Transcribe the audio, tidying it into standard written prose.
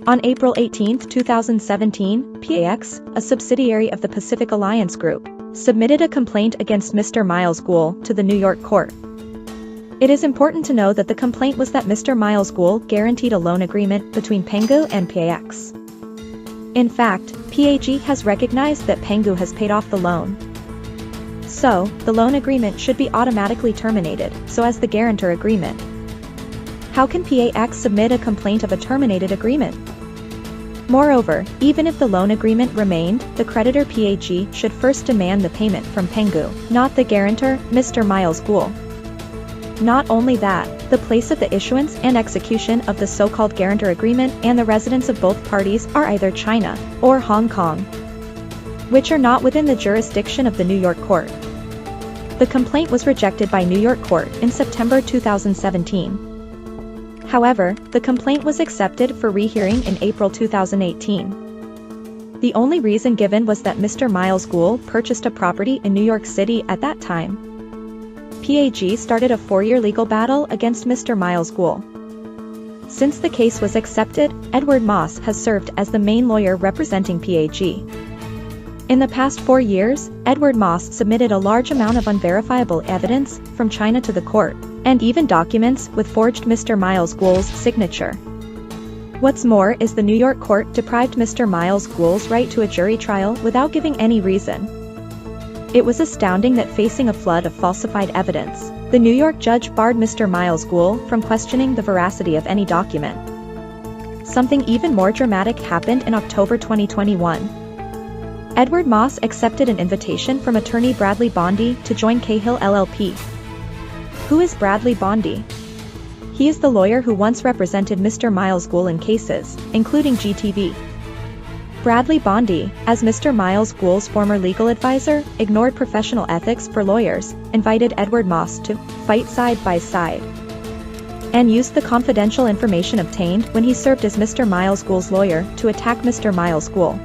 On April 18, 2017, PAX, a subsidiary of the Pacific Alliance Group, submitted a complaint against Mr. Miles Guol to the New York court. It is important to know that the complaint was that Mr. Miles Guol guaranteed a loan agreement between Pangu and PAX. In fact, PAG has recognized that Pangu has paid off the loan. So, the loan agreement should be automatically terminated, so as the guarantor agreement. How can PAX submit a complaint of a terminated agreement? Moreover, even if the loan agreement remained, the creditor PAG should first demand the payment from Pangu, not the guarantor, Mr. Miles Guol. Not only that, the place of the issuance and execution of the so-called guarantor agreement and the residence of both parties are either China or Hong Kong, which are not within the jurisdiction of the New York court. The complaint was rejected by New York court in September 2017. However, the complaint was accepted for rehearing in April 2018. The only reason given was that Mr. Miles Guol purchased a property in New York City at that time. PAG started a 4-year legal battle against Mr. Miles Guol. Since the case was accepted, Edward Moss has served as the main lawyer representing PAG. In the past 4 years, Edward Moss submitted a large amount of unverifiable evidence from China to the court, and even documents with forged Mr. Miles Guol's signature. What's more is the New York court deprived Mr. Miles Guol's right to a jury trial without giving any reason. It was astounding that facing a flood of falsified evidence, the New York judge barred Mr. Miles Guol from questioning the veracity of any document. Something even more dramatic happened in October 2021. Edward Moss accepted an invitation from attorney Bradley Bondi to join Cahill LLP. Who is Bradley Bondi? He is the lawyer who once represented Mr. Miles Guol in cases, including GTV. Bradley Bondi, as Mr. Miles Guol's former legal advisor, ignored professional ethics for lawyers, invited Edward Moss to fight side by side, and used the confidential information obtained when he served as Mr. Miles Guol's lawyer to attack Mr. Miles Guol.